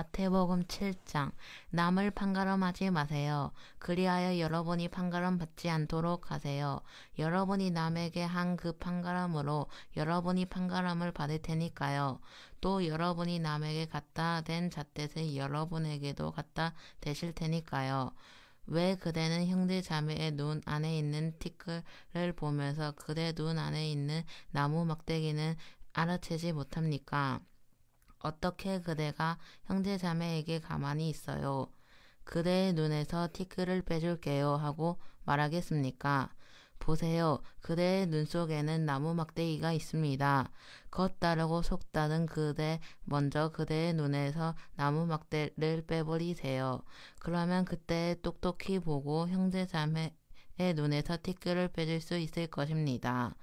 마태복음 7장. 남을 판가름하지 마세요. 그리하여 여러분이 판가름 받지 않도록 하세요. 여러분이 남에게 한 그 판가름으로 여러분이 판가름을 받을 테니까요. 또 여러분이 남에게 갖다 댄 잣대를 여러분에게도 갖다 대실 테니까요. 왜 그대는 형제 자매의 눈 안에 있는 티끌을 보면서 그대 눈 안에 있는 나무 막대기는 알아채지 못합니까? 어떻게 그대가 형제 자매에게 가만히 있어요? 그대의 눈에서 티끌을 빼줄게요 하고 말하겠습니까? 보세요. 그대의 눈 속에는 나무 막대기가 있습니다. 겉 다르고 속 다른 그대 먼저 그대의 눈에서 나무 막대를 빼버리세요. 그러면 그때 똑똑히 보고 형제 자매의 눈에서 티끌을 빼줄 수 있을 것입니다.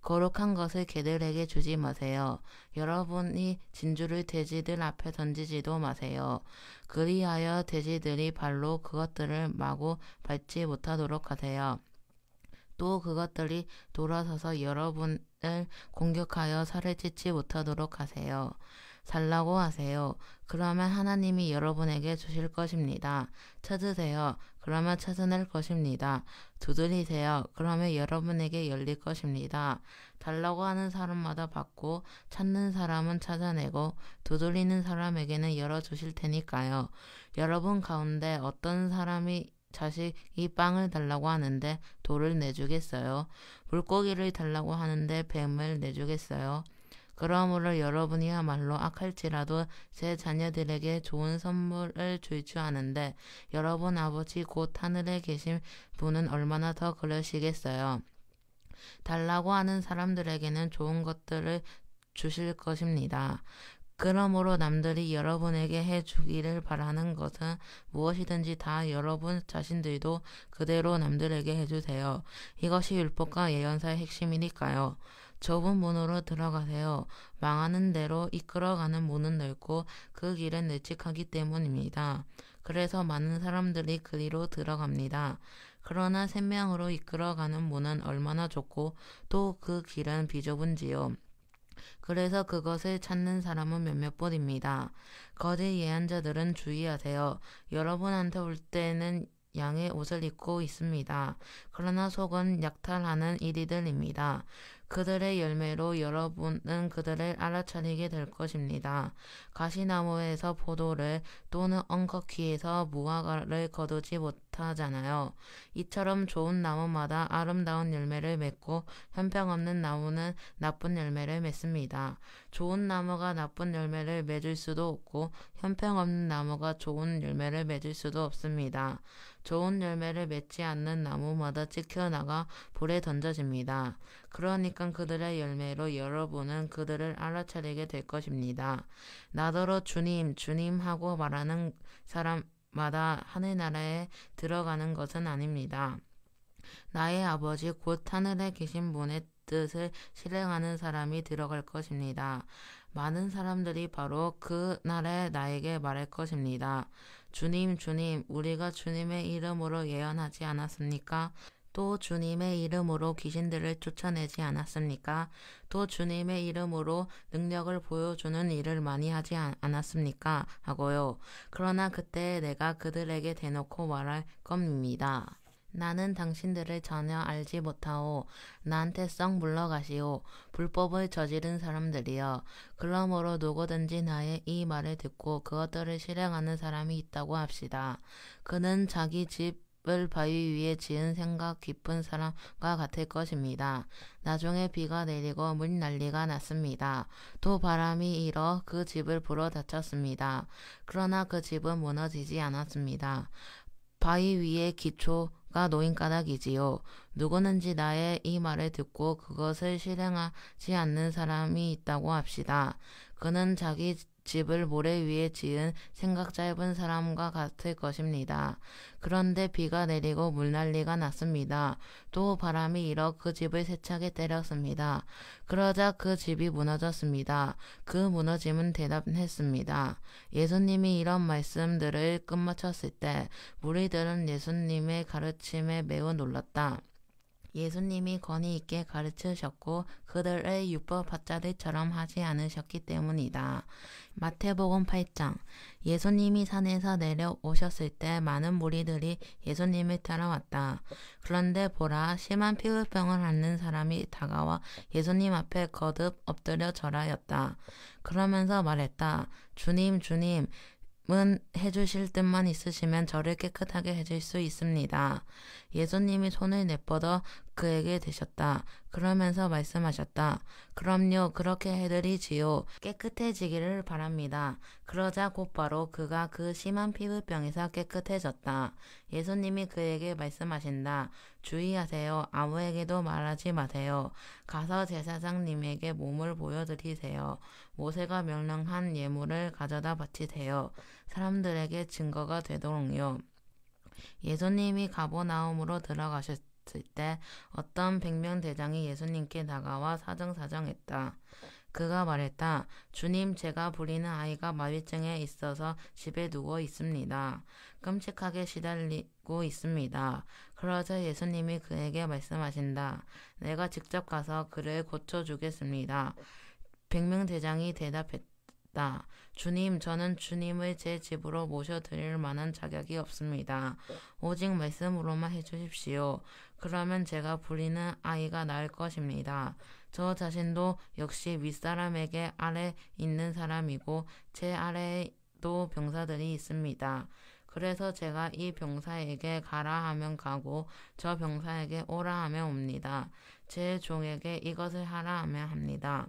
거룩한 것을 개들에게 주지 마세요. 여러분이 진주를 돼지들 앞에 던지지도 마세요. 그리하여 돼지들이 발로 그것들을 마구 밟지 못하도록 하세요. 또 그것들이 돌아서서 여러분을 공격하여 살을 찢지 못하도록 하세요. 살라고 하세요. 그러면 하나님이 여러분에게 주실 것입니다. 찾으세요. 그러면 찾아낼 것입니다. 두드리세요. 그러면 여러분에게 열릴 것입니다. 달라고 하는 사람마다 받고 찾는 사람은 찾아내고 두드리는 사람에게는 열어주실 테니까요. 여러분 가운데 어떤 사람이 자식이 빵을 달라고 하는데 돌을 내주겠어요? 물고기를 달라고 하는데 뱀을 내주겠어요? 그러므로 여러분이야말로 악할지라도 제 자녀들에게 좋은 선물을 줄 줄 아는데 여러분 아버지 곧 하늘에 계신 분은 얼마나 더 그러시겠어요. 달라고 하는 사람들에게는 좋은 것들을 주실 것입니다. 그러므로 남들이 여러분에게 해주기를 바라는 것은 무엇이든지 다 여러분 자신들도 그대로 남들에게 해주세요. 이것이 율법과 예언사의 핵심이니까요. 좁은 문으로 들어가세요. 망하는 대로 이끌어가는 문은 넓고 그 길은 널찍하기 때문입니다. 그래서 많은 사람들이 그리로 들어갑니다. 그러나 생명으로 이끌어가는 문은 얼마나 좁고 또 그 길은 비좁은지요. 그래서 그것을 찾는 사람은 몇몇 뿐입니다. 거짓 예언자들은 주의하세요. 여러분한테 올 때는 양의 옷을 입고 있습니다. 그러나 속은 약탈하는 이리들입니다. 그들의 열매로 여러분은 그들을 알아차리게 될 것입니다. 가시나무에서 포도를 또는 엉겅퀴에서 무화과를 거두지 못하잖아요. 이처럼 좋은 나무마다 아름다운 열매를 맺고 형편없는 나무는 나쁜 열매를 맺습니다. 좋은 나무가 나쁜 열매를 맺을 수도 없고 형편없는 나무가 좋은 열매를 맺을 수도 없습니다. 좋은 열매를 맺지 않는 나무마다 찍혀나가 불에 던져집니다. 그러니까 그들의 열매로 여러분은 그들을 알아차리게 될 것입니다. 나더러 주님, 주님 하고 말하는 사람마다 하늘나라에 들어가는 것은 아닙니다. 나의 아버지 곧 하늘에 계신 분의 뜻을 실행하는 사람이 들어갈 것입니다. 많은 사람들이 바로 그 날에 나에게 말할 것입니다. 주님, 주님, 우리가 주님의 이름으로 예언하지 않았습니까? 또 주님의 이름으로 귀신들을 쫓아내지 않았습니까? 또 주님의 이름으로 능력을 보여주는 일을 많이 하지 않았습니까? 하고요. 그러나 그때 내가 그들에게 대놓고 말할 겁니다. 나는 당신들을 전혀 알지 못하오. 나한테 썩 물러가시오. 불법을 저지른 사람들이여. 그러므로 누구든지 나의 이 말을 듣고 그것들을 실행하는 사람이 있다고 합시다. 그는 자기 집을 바위 위에 지은 생각 깊은 사람과 같을 것입니다. 나중에 비가 내리고 물난리가 났습니다. 또 바람이 일어 그 집을 불어 닥쳤습니다. 그러나 그 집은 무너지지 않았습니다. 바위 위에 기초가 놓인 까닭이지요. 누구는지 나의 이 말을 듣고 그것을 실행하지 않는 사람이 있다고 합시다. 그는 자기 집을 모래 위에 지은 생각 짧은 사람과 같을 것입니다. 그런데 비가 내리고 물난리가 났습니다. 또 바람이 일어 그 집을 세차게 때렸습니다. 그러자 그 집이 무너졌습니다. 그 무너짐은 대단했습니다. 예수님이 이런 말씀들을 끝마쳤을 때 무리들은 예수님의 가르침에 매우 놀랐다. 예수님이 권위 있게 가르치셨고 그들의 율법학자들처럼 하지 않으셨기 때문이다. 마태복음 8장. 예수님이 산에서 내려오셨을 때 많은 무리들이 예수님을 따라왔다. 그런데 보라, 심한 피부병을 앓는 사람이 다가와 예수님 앞에 거듭 엎드려 절하였다. 그러면서 말했다. 주님, 주님, 은 해주실 뜻만 있으시면 저를 깨끗하게 해줄 수 있습니다. 예수님이 손을 내뻗어 그에게 대셨다. 그러면서 말씀하셨다. 그럼요, 그렇게 해드리지요. 깨끗해지기를 바랍니다. 그러자 곧바로 그가 그 심한 피부병에서 깨끗해졌다. 예수님이 그에게 말씀하신다. 주의하세요. 아무에게도 말하지 마세요. 가서 제사장님에게 몸을 보여드리세요. 모세가 명령한 예물을 가져다 바치세요. 사람들에게 증거가 되도록요. 예수님이 가버나움으로 들어가셨을 때 어떤 백명대장이 예수님께 다가와 사정사정했다. 그가 말했다. 주님, 제가 부리는 아이가 마비증에 있어서 집에 누워 있습니다. 끔찍하게 시달리고 있습니다. 그러자 예수님이 그에게 말씀하신다. 내가 직접 가서 그를 고쳐주겠습니다. 백명대장이 대답했다. 주님, 저는 주님을 제 집으로 모셔드릴 만한 자격이 없습니다. 오직 말씀으로만 해주십시오. 그러면 제가 부리는 아이가 나을 것입니다. 저 자신도 역시 윗사람에게 아래 있는 사람이고 제 아래에도 병사들이 있습니다. 그래서 제가 이 병사에게 가라 하면 가고 저 병사에게 오라 하면 옵니다. 제 종에게 이것을 하라 하면 합니다.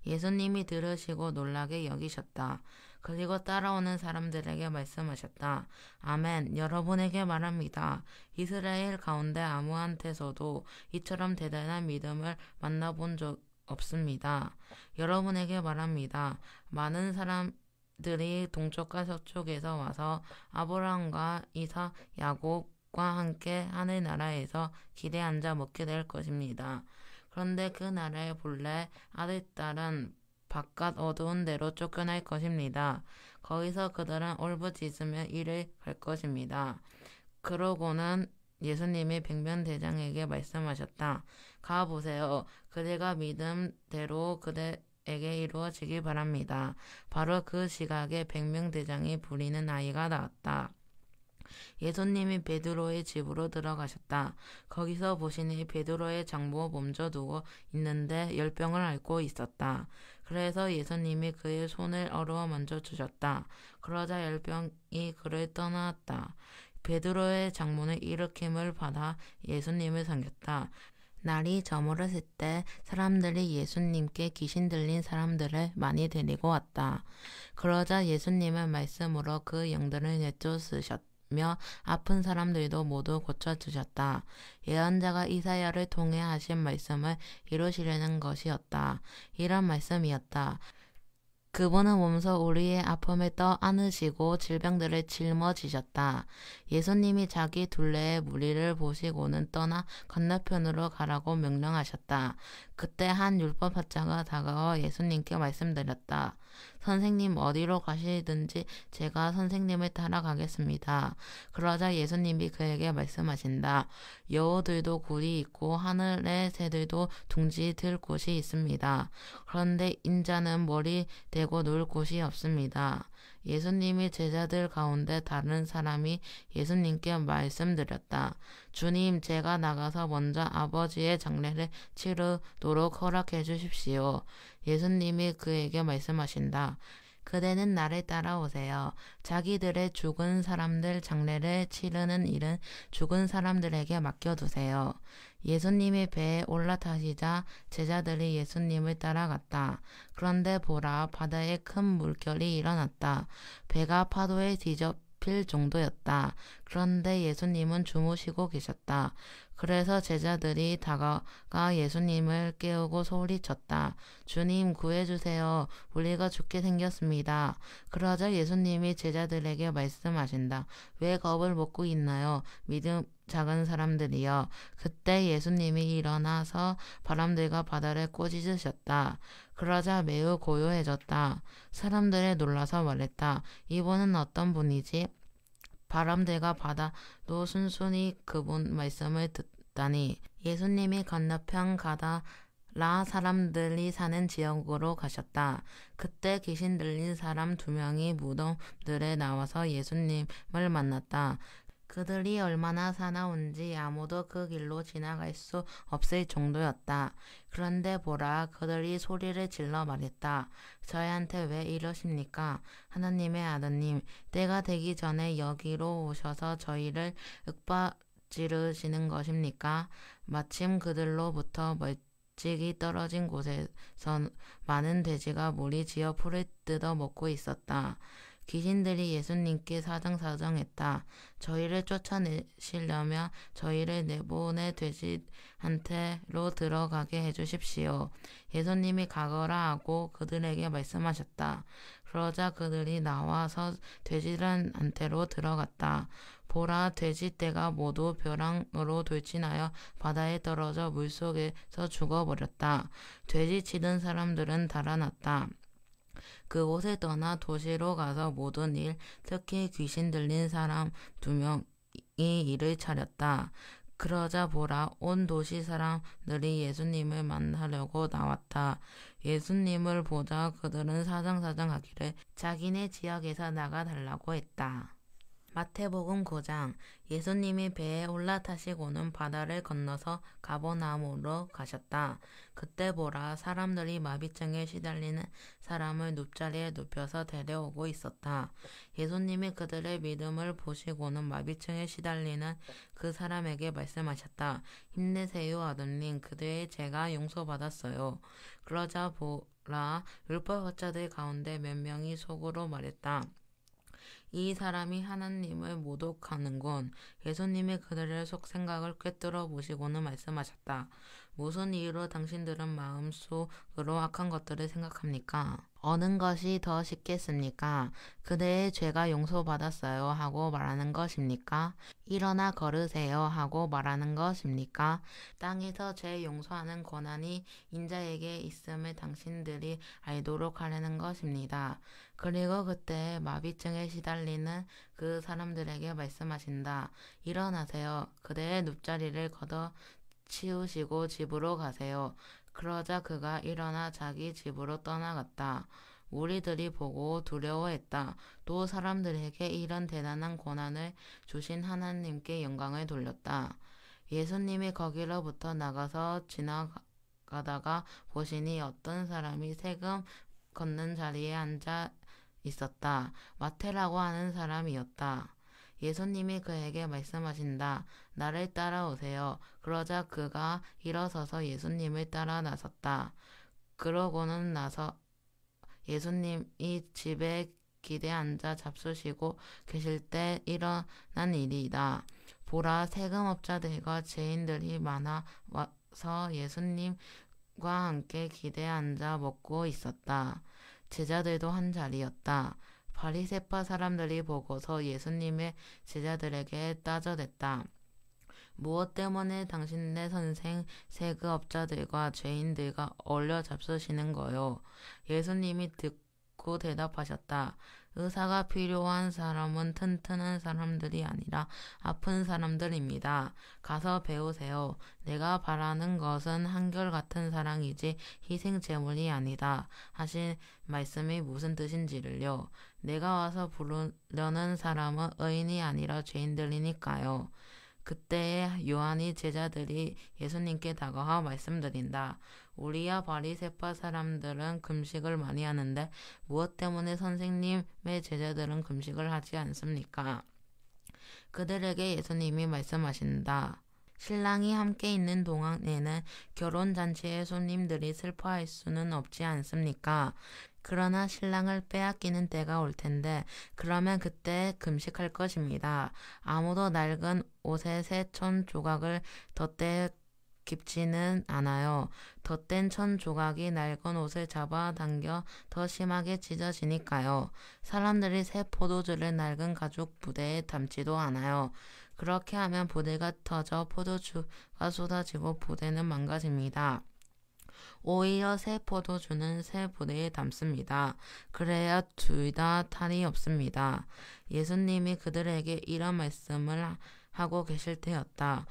예수님이 들으시고 놀라게 여기셨다. 그리고 따라오는 사람들에게 말씀하셨다. 아멘. 여러분에게 말합니다. 이스라엘 가운데 아무한테서도 이처럼 대단한 믿음을 만나본 적 없습니다. 여러분에게 말합니다. 많은 사람들이 동쪽과 서쪽에서 와서 아브라함과 이삭, 야곱과 함께 하늘나라에서 기대 앉아 먹게 될 것입니다. 그런데 그 나라의 본래 아들, 딸은 바깥 어두운 데로 쫓겨날 것입니다. 거기서 그들은 울부짖으며 이를 갈 것입니다. 그러고는 예수님이 백명대장에게 말씀하셨다. 가보세요. 그대가 믿음대로 그대에게 이루어지길 바랍니다. 바로 그 시각에 백명대장이 부리는 아이가 나왔다. 예수님이 베드로의 집으로 들어가셨다. 거기서 보시니 베드로의 장부가 멈춰두고 있는데 열병을 앓고 있었다. 그래서 예수님이 그의 손을 어루어 만져주셨다. 그러자 열병이 그를 떠났다. 베드로의 장모는 일으킴을 받아 예수님을 섬겼다. 날이 저물었을 때 사람들이 예수님께 귀신 들린 사람들을 많이 데리고 왔다. 그러자 예수님은 말씀으로 그 영들을 내쫓으셨다. 며 아픈 사람들도 모두 고쳐주셨다. 예언자가 이사야를 통해 하신 말씀을 이루시려는 것이었다. 이런 말씀이었다. 그분은 몸소 우리의 아픔을 떠 안으시고 질병들을 짊어지셨다. 예수님이 자기 둘레의 무리를 보시고는 떠나 건너편으로 가라고 명령하셨다. 그때 한 율법학자가 다가와 예수님께 말씀드렸다. 선생님, 어디로 가시든지 제가 선생님을 따라가겠습니다. 그러자 예수님이 그에게 말씀하신다. 여우들도 굴이 있고 하늘의 새들도 둥지 들 곳이 있습니다. 그런데 인자는 머리 대고 놀 곳이 없습니다. 예수님이 제자들 가운데 다른 사람이 예수님께 말씀드렸다. 주님, 제가 나가서 먼저 아버지의 장례를 치르도록 허락해 주십시오. 예수님이 그에게 말씀하신다. 그대는 나를 따라오세요. 자기들의 죽은 사람들 장례를 치르는 일은 죽은 사람들에게 맡겨두세요. 예수님이 배에 올라타시자 제자들이 예수님을 따라갔다. 그런데 보라, 바다에 큰 물결이 일어났다. 배가 파도에 뒤집힐 정도였다. 그런데 예수님은 주무시고 계셨다. 그래서 제자들이 다가가 예수님을 깨우고 소리쳤다. 주님, 구해주세요. 우리가 죽게 생겼습니다. 그러자 예수님이 제자들에게 말씀하신다. 왜 겁을 먹고 있나요? 믿음 작은 사람들이여. 그때 예수님이 일어나서 바람들과 바다를 꾸짖으셨다. 그러자 매우 고요해졌다. 사람들이 놀라서 말했다. 이분은 어떤 분이지? 바람들과 바다도 순순히 그분 말씀을 가셨다니 예수님이 건너편 가다라 사람들이 사는 지역으로 가셨다. 그때 귀신 들린 사람 2명이 무덤들에 나와서 예수님을 만났다. 그들이 얼마나 사나운지 아무도 그 길로 지나갈 수 없을 정도였다. 그런데 보라, 그들이 소리를 질러 말했다. 저희한테 왜 이러십니까? 하나님의 아드님, 때가 되기 전에 여기로 오셔서 저희를 윽박지르시는 것입니까? 마침 그들로부터 멀찍이 떨어진 곳에서 많은 돼지가 무리지어 풀을 뜯어 먹고 있었다. 귀신들이 예수님께 사정사정했다. 저희를 쫓아내시려면 저희를 내보내 돼지한테로 들어가게 해주십시오. 예수님이 가거라 하고 그들에게 말씀하셨다. 그러자 그들이 나와서 돼지들한테로 들어갔다. 보라, 돼지떼가 모두 벼랑으로 돌진하여 바다에 떨어져 물속에서 죽어버렸다. 돼지 치던 사람들은 달아났다. 그곳을 떠나 도시로 가서 모든 일, 특히 귀신 들린 사람 2명이 일을 차렸다. 그러자 보라, 온 도시 사람들이 예수님을 만나려고 나왔다. 예수님을 보자 그들은 사정사정하기를 자기네 지역에서 나가달라고 했다. 마태복음 9장. 예수님이 배에 올라타시고는 바다를 건너서 가버나움으로 가셨다. 그때 보라, 사람들이 마비증에 시달리는 사람을 눕자리에 눕혀서 데려오고 있었다. 예수님이 그들의 믿음을 보시고는 마비증에 시달리는 그 사람에게 말씀하셨다. 힘내세요, 아드님. 그대의 죄가 용서받았어요. 그러자 보라, 율법학자들 가운데 몇 명이 속으로 말했다. 이 사람이 하나님을 모독하는군. 예수님이 그들의 속생각을 꿰뚫어 보시고는 말씀하셨다. 무슨 이유로 당신들은 마음속으로 악한 것들을 생각합니까? 어느 것이 더 쉽겠습니까? 그대의 죄가 용서받았어요 하고 말하는 것입니까? 일어나 걸으세요 하고 말하는 것입니까? 땅에서 죄 용서하는 권한이 인자에게 있음을 당신들이 알도록 하려는 것입니다. 그리고 그때 마비증에 시달리는 그 사람들에게 말씀하신다. 일어나세요. 그대의 눕자리를 걷어 치우시고 집으로 가세요. 그러자 그가 일어나 자기 집으로 떠나갔다. 무리들이 보고 두려워했다. 또 사람들에게 이런 대단한 권한을 주신 하나님께 영광을 돌렸다. 예수님이 거기로부터 나가서 지나가다가 보시니 어떤 사람이 세금 걷는 자리에 앉아 있었다. 마태라고 하는 사람이었다. 예수님이 그에게 말씀하신다. 나를 따라오세요. 그러자 그가 일어서서 예수님을 따라 나섰다. 그러고는 나서 예수님이 집에 기대 앉아 잡수시고 계실 때 일어난 일이다. 보라, 세금업자들과 죄인들이 많아 와서 예수님과 함께 기대에 앉아 먹고 있었다. 제자들도 한 자리였다. 바리새파 사람들이 보고서 예수님의 제자들에게 따져댔다. 무엇 때문에 당신네 선생 세금업자들과 죄인들과 어울려 잡수시는 거요? 예수님이 듣고 대답하셨다. 의사가 필요한 사람은 튼튼한 사람들이 아니라 아픈 사람들입니다. 가서 배우세요. 내가 바라는 것은 한결같은 사랑이지 희생 제물이 아니다. 하신 말씀이 무슨 뜻인지를요. 내가 와서 부르려는 사람은 의인이 아니라 죄인들이니까요. 그때에 요한이 제자들이 예수님께 다가와 말씀드린다. 우리야 바리새파 사람들은 금식을 많이 하는데 무엇 때문에 선생님의 제자들은 금식을 하지 않습니까? 그들에게 예수님이 말씀하신다. 신랑이 함께 있는 동안에는 결혼잔치에 손님들이 슬퍼할 수는 없지 않습니까? 그러나 신랑을 빼앗기는 때가 올 텐데 그러면 그때 금식할 것입니다. 아무도 낡은 옷에 새 천 조각을 덧대 깊지는 않아요. 덧댄 천 조각이 낡은 옷을 잡아당겨 더 심하게 찢어지니까요. 사람들이 새 포도주를 낡은 가죽 부대에 담지도 않아요. 그렇게 하면 부대가 터져 포도주가 쏟아지고 부대는 망가집니다. 오히려 새 포도주는 새 부대에 담습니다. 그래야 둘 다 탈이 없습니다. 예수님이 그들에게 이런 말씀을 하고 계실 때였다.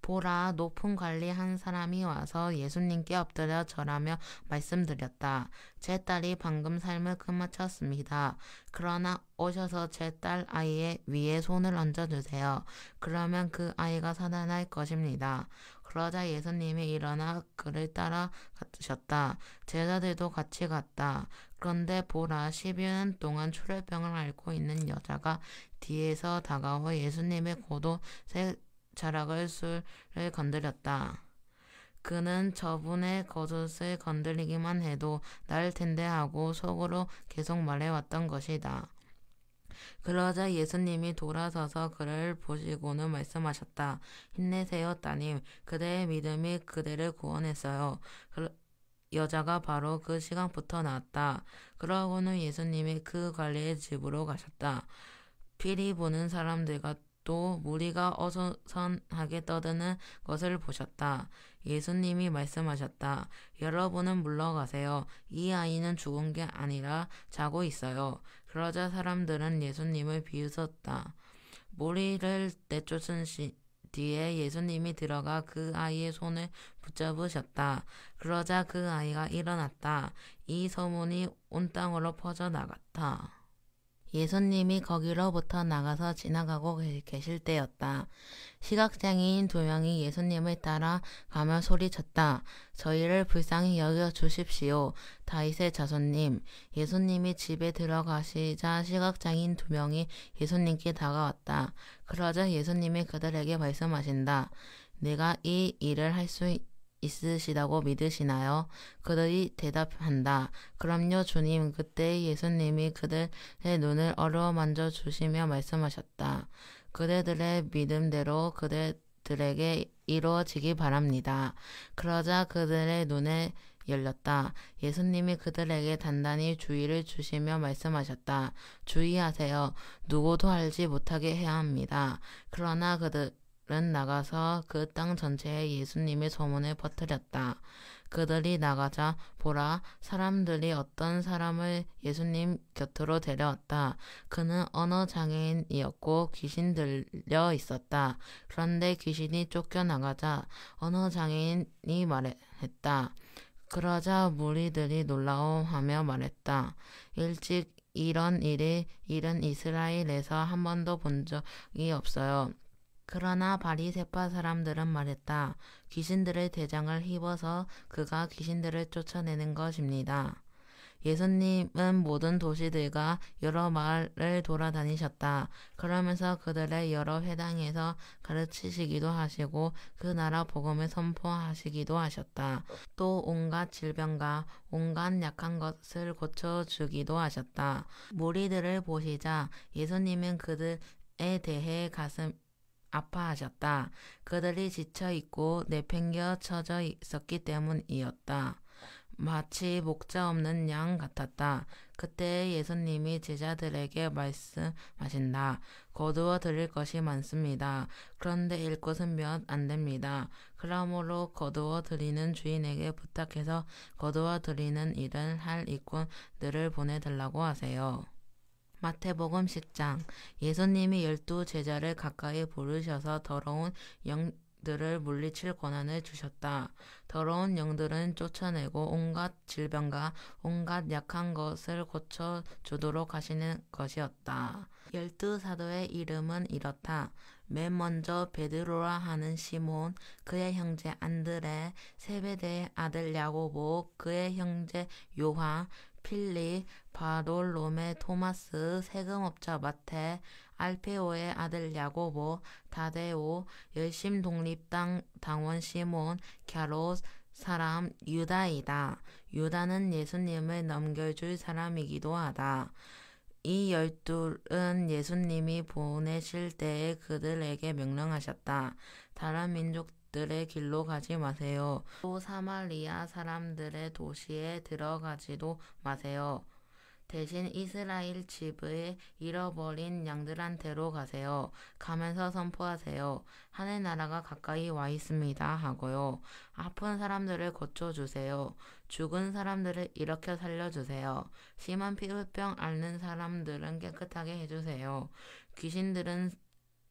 보라, 높은 관리 한 사람이 와서 예수님께 엎드려 절하며 말씀드렸다. 제 딸이 방금 삶을 끝마쳤습니다. 그러나 오셔서 제 딸 아이의 위에 손을 얹어주세요. 그러면 그 아이가 살아날 것입니다. 그러자 예수님이 일어나 그를 따라 가셨다. 제자들도 같이 갔다. 그런데 보라, 12년 동안 출혈병을 앓고 있는 여자가 뒤에서 다가와 예수님의 겉옷의 자락을 술을 건드렸다. 그는 저분의 겉옷을 건드리기만 해도 나을 텐데 하고 속으로 계속 말해왔던 것이다. 그러자 예수님이 돌아서서 그를 보시고는 말씀하셨다. 힘내세요, 따님. 그대의 믿음이 그대를 구원했어요. 여자가 바로 그 시간부터 나았다. 그러고는 예수님이 그 관리의 집으로 가셨다. 피리 부는 사람들과 또 무리가 어수선하게 떠드는 것을 보셨다. 예수님이 말씀하셨다. 여러분은 물러가세요. 이 아이는 죽은 게 아니라 자고 있어요. 그러자 사람들은 예수님을 비웃었다. 무리를 내쫓은 뒤에 예수님이 들어가 그 아이의 손을 붙잡으셨다. 그러자 그 아이가 일어났다. 이 소문이 온 땅으로 퍼져나갔다. 예수님이 거기로부터 나가서 지나가고 계실 때였다. 시각장애인 2명이 예수님을 따라 가며 소리쳤다. 저희를 불쌍히 여겨 주십시오. 다윗의 자손님. 예수님이 집에 들어가시자 시각장애인 2명이 예수님께 다가왔다. 그러자 예수님이 그들에게 말씀하신다. 내가 이 일을 할 수 있으시다고 믿으시나요? 그들이 대답한다. 그럼요, 주님. 그때 예수님이 그들의 눈을 어루만져 주시며 말씀하셨다. 그대들의 믿음대로 그대들에게 이루어지기 바랍니다. 그러자 그들의 눈에 열렸다. 예수님이 그들에게 단단히 주의를 주시며 말씀하셨다. 주의하세요. 누구도 알지 못하게 해야 합니다. 그러나 그들은 나가서 그 땅 전체에 예수님의 소문을 퍼뜨렸다. 그들이 나가자 보라, 사람들이 어떤 사람을 예수님 곁으로 데려왔다. 그는 언어 장애인이었고 귀신 들려 있었다. 그런데 귀신이 쫓겨나가자 언어 장애인이 말했다. 그러자 무리들이 놀라워하며 말했다. 일찍 이런 일은 이스라엘에서 한 번도 본 적이 없어요. 그러나 바리새파 사람들은 말했다. 귀신들의 대장을 입어서 그가 귀신들을 쫓아내는 것입니다. 예수님은 모든 도시들과 여러 마을을 돌아다니셨다. 그러면서 그들의 여러 회당에서 가르치시기도 하시고 그 나라 복음을 선포하시기도 하셨다. 또 온갖 질병과 온갖 약한 것을 고쳐주기도 하셨다. 무리들을 보시자 예수님은 그들에 대해 가슴 아파하셨다. 그들이 지쳐있고 내팽겨쳐져 있었기 때문이었다. 마치 목자 없는 양 같았다. 그때 예수님이 제자들에게 말씀하신다. 거두어 드릴 것이 많습니다. 그런데 일 것은 몇 안 됩니다. 그러므로 거두어 드리는 주인에게 부탁해서 거두어 드리는 일을 할 일꾼들을 보내달라고 하세요. 마태복음 10장. 예수님이 12제자를 가까이 부르셔서 더러운 영들을 물리칠 권한을 주셨다. 더러운 영들은 쫓아내고 온갖 질병과 온갖 약한 것을 고쳐주도록 하시는 것이었다. 12사도의 이름은 이렇다. 맨 먼저 베드로라 하는 시몬, 그의 형제 안드레, 세베대의 아들 야고보, 그의 형제 요한, 필립, 바돌로메, 토마스, 세금업자 마태, 알페오의 아들 야고보, 다데오, 열심 독립당 당원 시몬, 갸롯 사람 유다이다. 유다는 예수님을 넘겨줄 사람이기도 하다. 이 12은 예수님이 보내실 때에 그들에게 명령하셨다. 다른 민족들의 길로 가지 마세요. 또 사마리아 사람들의 도시에 들어가지도 마세요. 대신 이스라엘 집을 잃어버린 양들한테로 가세요. 가면서 선포하세요. 하늘 나라가 가까이 와 있습니다 하고요. 아픈 사람들을 고쳐주세요. 죽은 사람들을 일으켜 살려주세요. 심한 피부병 앓는 사람들은 깨끗하게 해주세요. 귀신들은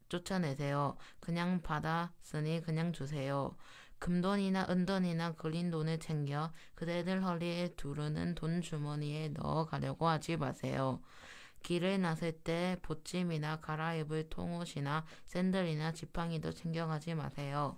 쫓아내세요. 그냥 받았으니 그냥 주세요. 금돈이나 은돈이나 걸린 돈을 챙겨 그대들 허리에 두르는 돈 주머니에 넣어 가려고 하지 마세요. 길을 나설 때 보찜이나 갈아입을 통옷이나 샌들이나 지팡이도 챙겨가지 마세요.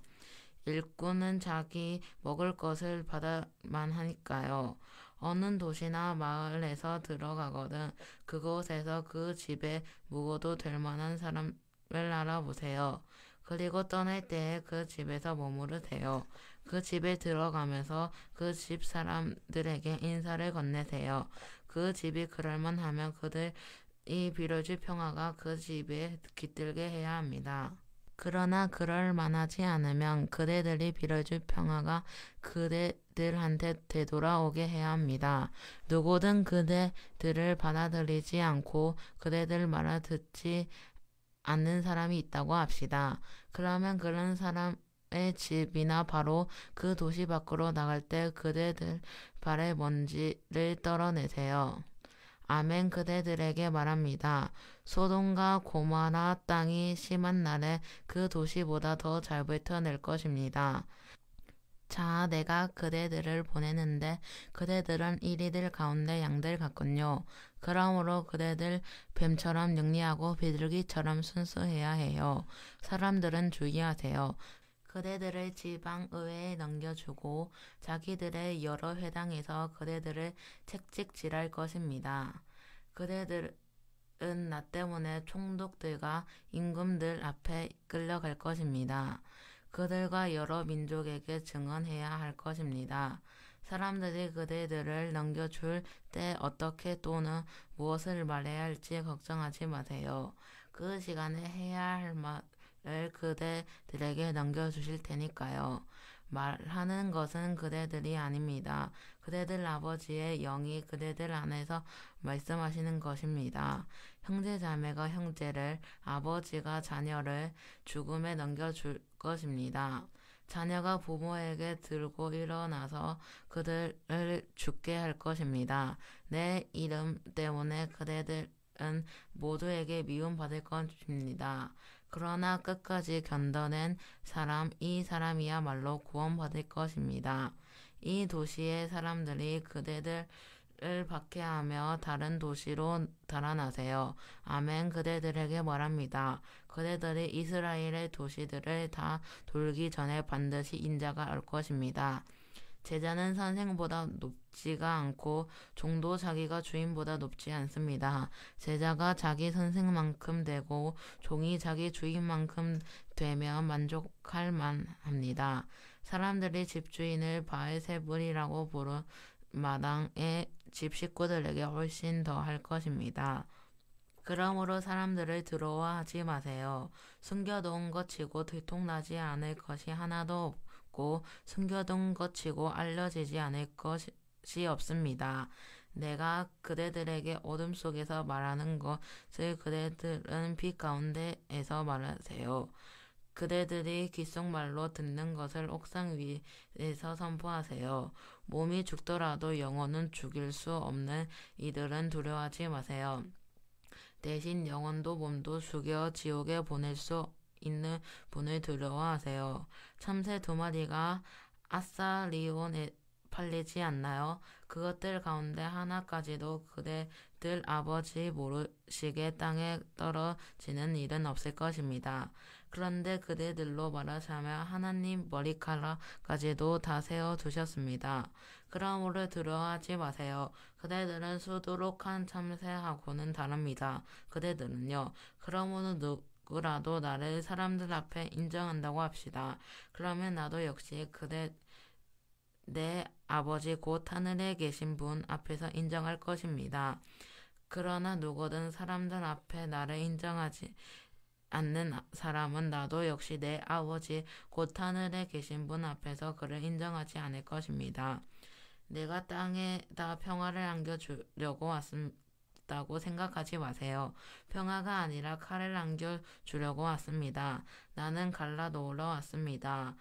일꾼은 자기 먹을 것을 받아만 하니까요. 어느 도시나 마을에서 들어가거든 그곳에서 그 집에 묵어도 될 만한 사람을 알아보세요. 그리고 떠날 때에 그 집에서 머무르세요. 그 집에 들어가면서 그 집 사람들에게 인사를 건네세요. 그 집이 그럴만하면 그들이 빌어줄 평화가 그 집에 깃들게 해야 합니다. 그러나 그럴 만하지 않으면 그대들이 빌어줄 평화가 그대들한테 되돌아오게 해야 합니다. 누구든 그대들을 받아들이지 않고 그대들 말을 듣지 않는 사람이 있다고 합시다. 그러면 그런 사람의 집이나 바로 그 도시 밖으로 나갈 때 그대들 발에 먼지를 떨어내세요. 아멘 그대들에게 말합니다. 소돔과 고모라 땅이 심한 날에 그 도시보다 더 잘 뱉어낼 것입니다. 자, 내가 그대들을 보내는데 그대들은 이리들 가운데 양들 같군요. 그러므로 그대들 뱀처럼 영리하고 비둘기처럼 순수해야 해요. 사람들은 주의하세요. 그대들을 지방의회에 넘겨주고 자기들의 여러 회당에서 그대들을 책찍질할 것입니다. 그대들은 나 때문에 총독들과 임금들 앞에 끌려갈 것입니다. 그들과 여러 민족에게 증언해야 할 것입니다. 사람들이 그대들을 넘겨줄 때 어떻게 또는 무엇을 말해야 할지 걱정하지 마세요. 그 시간에 해야 할 말을 그대들에게 넘겨주실 테니까요. 말하는 것은 그대들이 아닙니다. 그대들 아버지의 영이 그대들 안에서 말씀하시는 것입니다. 형제자매가 형제를, 아버지가 자녀를 죽음에 넘겨줄 것입니다. 자녀가 부모에게 들고 일어나서 그들을 죽게 할 것입니다. 내 이름 때문에 그대들은 모두에게 미움받을 것입니다. 그러나 끝까지 견뎌낸 사람, 이 사람이야말로 구원받을 것입니다. 이 도시의 사람들이 그대들을 박해하며 다른 도시로 달아나세요. 아멘 그대들에게 말합니다. 그대들이 이스라엘의 도시들을 다 돌기 전에 반드시 인자가 올 것입니다. 제자는 선생보다 높지가 않고 종도 자기가 주인보다 높지 않습니다. 제자가 자기 선생만큼 되고 종이 자기 주인만큼 되면 만족할 만합니다. 사람들이 집주인을 바알세불이라고 부른 마당의 집 식구들에게 훨씬 더 할 것입니다. 그러므로 사람들을 두려워하지 마세요. 숨겨둔 것 치고 들통나지 않을 것이 하나도 없고 숨겨둔 것 치고 알려지지 않을 것이 없습니다. 내가 그대들에게 어둠 속에서 말하는 것을 그대들은 빛 가운데에서 말하세요. 그대들이 귓속말로 듣는 것을 옥상 위에서 선포하세요. 몸이 죽더라도 영혼은 죽일 수 없는 이들은 두려워하지 마세요. 대신 영혼도 몸도 죽여 지옥에 보낼 수 있는 분을 두려워하세요. 참새 2마리가 아사리온에 팔리지 않나요? 그것들 가운데 하나까지도 그대들 아버지 모르시게 땅에 떨어지는 일은 없을 것입니다. 그런데 그대들로 말하자면 하나님 머리카락까지도 다 세워두셨습니다. 그러므로 두려워하지 마세요. 그대들은 수두룩한 참새하고는 다릅니다. 그대들은요. 그러므로 누구라도 나를 사람들 앞에 인정한다고 합시다. 그러면 나도 역시 내 아버지 곧 하늘에 계신 분 앞에서 인정할 것입니다. 그러나 누구든 사람들 앞에 나를 인정하지 않는 사람은 나도 역시 내 아버지 곧 하늘에 계신 분 앞에서 그를 인정하지 않을 것입니다. 내가 땅에다 평화를 안겨주려고 왔다고 생각하지 마세요. 평화가 아니라 칼을 안겨주려고 왔습니다. 나는 갈라놓으러 왔습니다.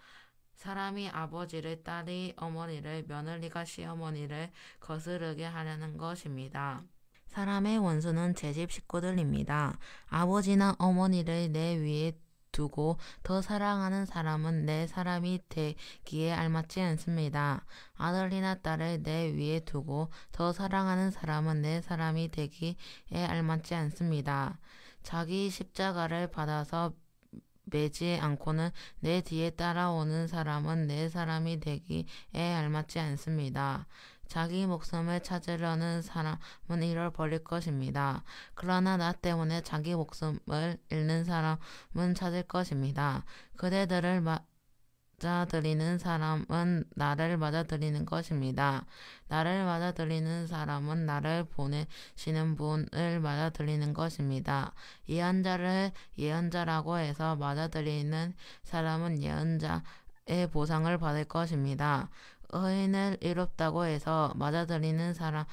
사람이 아버지를, 딸이 어머니를, 며느리가 시어머니를 거스르게 하려는 것입니다. 사람의 원수는 제 집 식구들입니다. 아버지나 어머니를 내 위에 두고 더 사랑하는 사람은 내 사람이 되기에 알맞지 않습니다. 아들이나 딸을 내 위에 두고 더 사랑하는 사람은 내 사람이 되기에 알맞지 않습니다. 자기 십자가를 받아서 매지 않고는 내 뒤에 따라오는 사람은 내 사람이 되기에 알맞지 않습니다. 자기 목숨을 찾으려는 사람은 잃어버릴 것입니다. 그러나 나 때문에 자기 목숨을 잃는 사람은 찾을 것입니다. 그대들을 맞아들이는 사람은 나를 맞아들이는 것입니다. 나를 맞아들이는 사람은 나를 보내시는 분을 맞아들이는 것입니다. 예언자를 예언자라고 해서 맞아들이는 사람은 예언자의 보상을 받을 것입니다. 의인을 의롭다고 해서 맞아들이는 사람은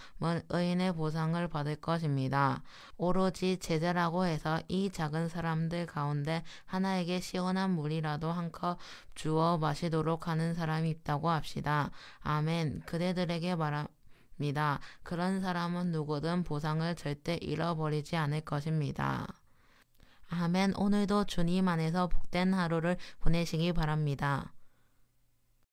의인의 보상을 받을 것입니다. 오로지 제자라고 해서 이 작은 사람들 가운데 하나에게 시원한 물이라도 한 컵 주어 마시도록 하는 사람이 있다고 합시다. 아멘. 그대들에게 말합니다. 그런 사람은 누구든 보상을 절대 잃어버리지 않을 것입니다. 아멘. 오늘도 주님 안에서 복된 하루를 보내시기 바랍니다.